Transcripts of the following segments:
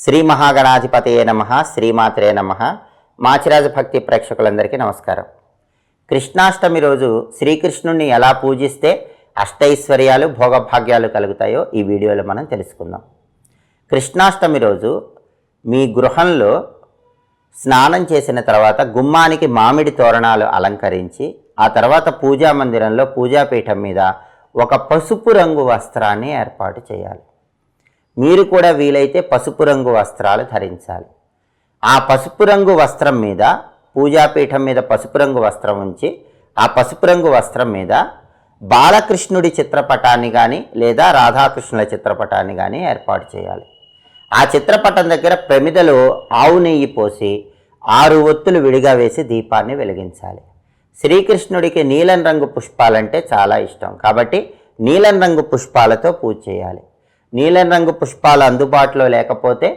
శ్రీ మహాగణాధిపతయే నమః, శ్రీమాత్రే నమః. మాచిరాజు భక్తి ప్రేక్షకులందరికీ నమస్కారం. కృష్ణాష్టమి రోజు శ్రీకృష్ణుణ్ణి ఎలా పూజిస్తే అష్టైశ్వర్యాలు భోగభాగ్యాలు కలుగుతాయో ఈ వీడియోలో మనం తెలుసుకుందాం. కృష్ణాష్టమి రోజు మీ గృహంలో స్నానం చేసిన తర్వాత గుమ్మానికి మామిడి తోరణాలు అలంకరించి ఆ తర్వాత పూజా మందిరంలో పూజాపీఠం మీద ఒక పసుపు రంగు వస్త్రాన్ని ఏర్పాటు చేయాలి. మీరు కూడా వీలైతే పసుపు రంగు వస్త్రాలు ధరించాలి. ఆ పసుపు రంగు వస్త్రం మీద పూజాపీఠం మీద పసుపు రంగు వస్త్రం ఉంచి ఆ పసుపు రంగు వస్త్రం మీద బాలకృష్ణుడి చిత్రపటాన్ని కానీ లేదా రాధాకృష్ణుల చిత్రపటాన్ని కానీ ఏర్పాటు చేయాలి. ఆ చిత్రపటం దగ్గర ప్రమిదలో ఆవు నెయ్యి పోసి 6 ఒత్తులు విడిగా వేసి దీపాన్ని వెలిగించాలి. శ్రీకృష్ణుడికి నీలం రంగు పుష్పాలంటే చాలా ఇష్టం కాబట్టి నీలం రంగు పుష్పాలతో పూజ చేయాలి. నీలం రంగు పుష్పాలు అందుబాటులో లేకపోతే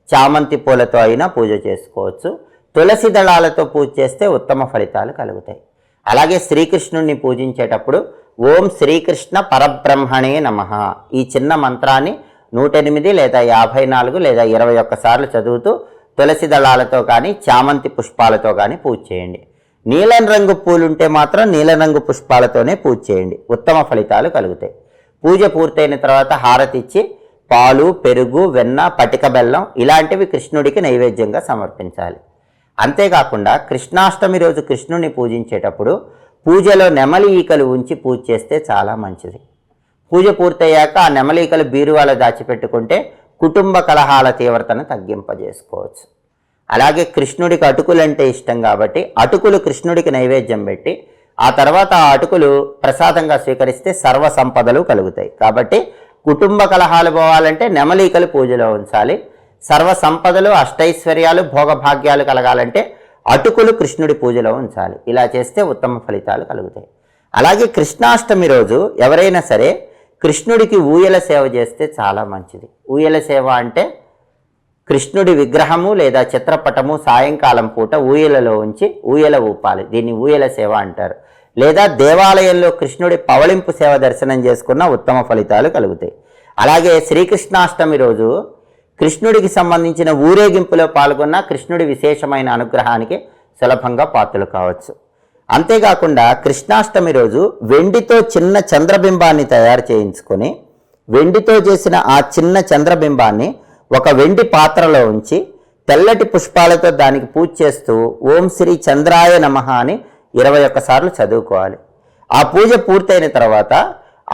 చామంతి పూలతో అయినా పూజ చేసుకోవచ్చు. తులసి దళాలతో పూజ చేస్తే ఉత్తమ ఫలితాలు కలుగుతాయి. అలాగే శ్రీకృష్ణుడిని పూజించేటప్పుడు ఓం శ్రీకృష్ణ పరబ్రహ్మణే నమః ఈ చిన్న మంత్రాన్ని 108 లేదా 54 లేదా 21 సార్లు చదువుతూ తులసి దళాలతో కానీ చామంతి పుష్పాలతో కానీ పూజ చేయండి. నీలం రంగు పూలుంటే మాత్రం నీలం రంగు పుష్పాలతోనే పూజ చేయండి, ఉత్తమ ఫలితాలు కలుగుతాయి. పూజ పూర్తయిన తర్వాత హారతి ఇచ్చి పాలు, పెరుగు, వెన్న, పటిక బెల్లం ఇలాంటివి కృష్ణుడికి నైవేద్యంగా సమర్పించాలి. అంతేకాకుండా కృష్ణాష్టమి రోజు కృష్ణుడిని పూజించేటప్పుడు పూజలో నెమలి ఈకలు ఉంచి పూజ చేస్తే చాలా మంచిది. పూజ పూర్తయ్యాక ఆ నెమలి ఈకలు బీరువాలో దాచిపెట్టుకుంటే కుటుంబ కలహాల తీవ్రతను తగ్గింపజేసుకోవచ్చు. అలాగే కృష్ణుడికి అటుకులు అంటే ఇష్టం కాబట్టి అటుకులు కృష్ణుడికి నైవేద్యం పెట్టి ఆ తర్వాత ఆ అటుకులు ప్రసాదంగా స్వీకరిస్తే సర్వ సంపదలు కలుగుతాయి. కాబట్టి కుటుంబ కలహాలు పోవాలంటే నెమలీకలు పూజలో ఉంచాలి. సర్వ సంపదలు, అష్టైశ్వర్యాలు, భోగభాగ్యాలు కలగాలంటే అటుకులు కృష్ణుడి పూజలో ఉంచాలి. ఇలా చేస్తే ఉత్తమ ఫలితాలు కలుగుతాయి. అలాగే కృష్ణాష్టమి రోజు ఎవరైనా సరే కృష్ణుడికి ఊయల సేవ చేస్తే చాలా మంచిది. ఊయల సేవ అంటే కృష్ణుడి విగ్రహము లేదా చిత్రపటము సాయంకాలం పూట ఊయలలో ఉంచి ఊయల ఊపాలి. దీన్ని ఊయల సేవ అంటారు. లేదా దేవాలయంలో కృష్ణుడి పవళింపు సేవ దర్శనం చేసుకున్న ఉత్తమ ఫలితాలు కలుగుతాయి. అలాగే శ్రీకృష్ణాష్టమి రోజు కృష్ణుడికి సంబంధించిన ఊరేగింపులో పాల్గొన్న కృష్ణుడి విశేషమైన అనుగ్రహానికి సులభంగా పాత్రలు కావచ్చు. అంతేకాకుండా కృష్ణాష్టమి రోజు వెండితో చిన్న చంద్రబింబాన్ని తయారు చేయించుకొని వెండితో చేసిన ఆ చిన్న చంద్రబింబాన్ని ఒక వెండి పాత్రలో ఉంచి తెల్లటి పుష్పాలతో దానికి పూజ చేస్తూ ఓం శ్రీ చంద్రాయ నమః అని 21 సార్లు చదువుకోవాలి. ఆ పూజ పూర్తయిన తర్వాత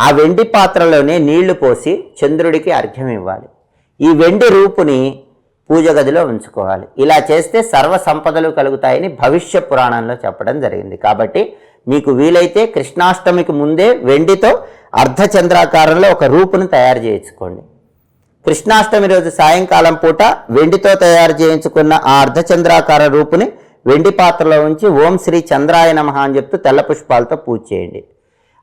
ఆ వెండి పాత్రలోనే నీళ్లు పోసి చంద్రుడికి అర్ఘ్యం ఇవ్వాలి. ఈ వెండి రూపుని పూజ గదిలో ఉంచుకోవాలి. ఇలా చేస్తే సర్వ సంపదలు కలుగుతాయని భవిష్య పురాణంలో చెప్పడం జరిగింది. కాబట్టి మీకు వీలైతే కృష్ణాష్టమికి ముందే వెండితో అర్ధచంద్రాకారంలో ఒక రూపును తయారు చేయించుకోండి. కృష్ణాష్టమి రోజు సాయంకాలం పూట వెండితో తయారు చేయించుకున్న ఆ అర్ధచంద్రాకార రూపుని వెండి పాత్రలో ఉంచి ఓం శ్రీ చంద్రాయ నమః అని చెప్తూ తెల్ల పుష్పాలతో పూజ చేయండి.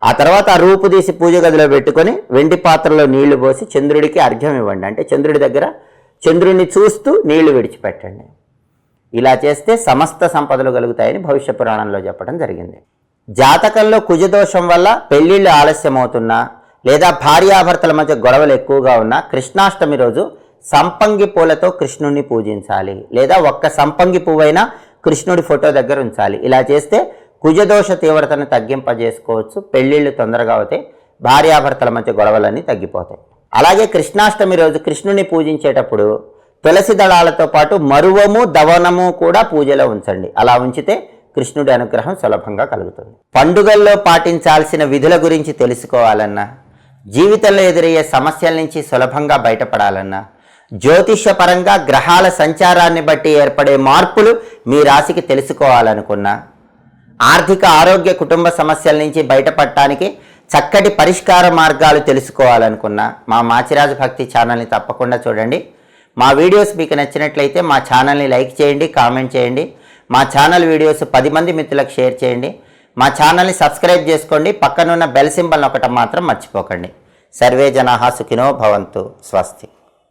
ఆ తర్వాత ఆ రూపు తీసి పూజ గదిలో పెట్టుకొని వెండి పాత్రలో నీళ్లు పోసి చంద్రుడికి అర్ఘ్యం ఇవ్వండి. అంటే చంద్రుడి దగ్గర చంద్రుడిని చూస్తూ నీళ్లు విడిచిపెట్టండి. ఇలా చేస్తే సమస్త సంపదలు కలుగుతాయని భవిష్య పురాణంలో చెప్పడం జరిగింది. జాతకంలో కుజదోషం వల్ల పెళ్లిళ్ళు ఆలస్యమవుతున్నా లేదా భార్యాభర్తల మధ్య గొడవలు ఎక్కువగా ఉన్నా కృష్ణాష్టమి రోజు సంపంగి పూలతో కృష్ణుడిని పూజించాలి. లేదా ఒక్క సంపంగి పువ్వైనా కృష్ణుడి ఫోటో దగ్గర ఉంచాలి. ఇలా చేస్తే కుజదోష తీవ్రతను తగ్గింపజేసుకోవచ్చు. పెళ్ళిళ్ళు తొందరగా అవుతాయి, భార్యాభర్తల మధ్య గొడవలన్నీ తగ్గిపోతాయి. అలాగే కృష్ణాష్టమి రోజు కృష్ణుడిని పూజించేటప్పుడు తులసి దళాలతో పాటు మరువము, దవనము కూడా పూజలో ఉంచండి. అలా ఉంచితే కృష్ణుడి అనుగ్రహం సులభంగా కలుగుతుంది. పండుగల్లో పాటించాల్సిన విధుల గురించి తెలుసుకోవాలన్నా, జీవితంలో ఎదురయ్యే సమస్యల నుంచి సులభంగా బయటపడాలన్నా, జ్యోతిష్యపరంగా గ్రహాల సంచారాన్ని బట్టి ఏర్పడే మార్పులు మీ రాశికి తెలుసుకోవాలనుకున్నా, ఆర్థిక ఆరోగ్య కుటుంబ సమస్యల నుంచి బయటపడటానికి చక్కటి పరిష్కార మార్గాలు తెలుసుకోవాలనుకున్నా మా మాచిరాజు భక్తి ఛానల్ని తప్పకుండా చూడండి. మా వీడియోస్ మీకు నచ్చినట్లయితే మా ఛానల్ని లైక్ చేయండి, కామెంట్ చేయండి. మా ఛానల్ వీడియోస్ 10 మంది మిత్రులకు షేర్ చేయండి. మా ఛానల్ని సబ్స్క్రైబ్ చేసుకోండి. పక్కనున్న బెల్ సింబల్ నొక్కటం మాత్రం మర్చిపోకండి. సర్వే జనాః సుఖినో భవంతు. స్వస్తి.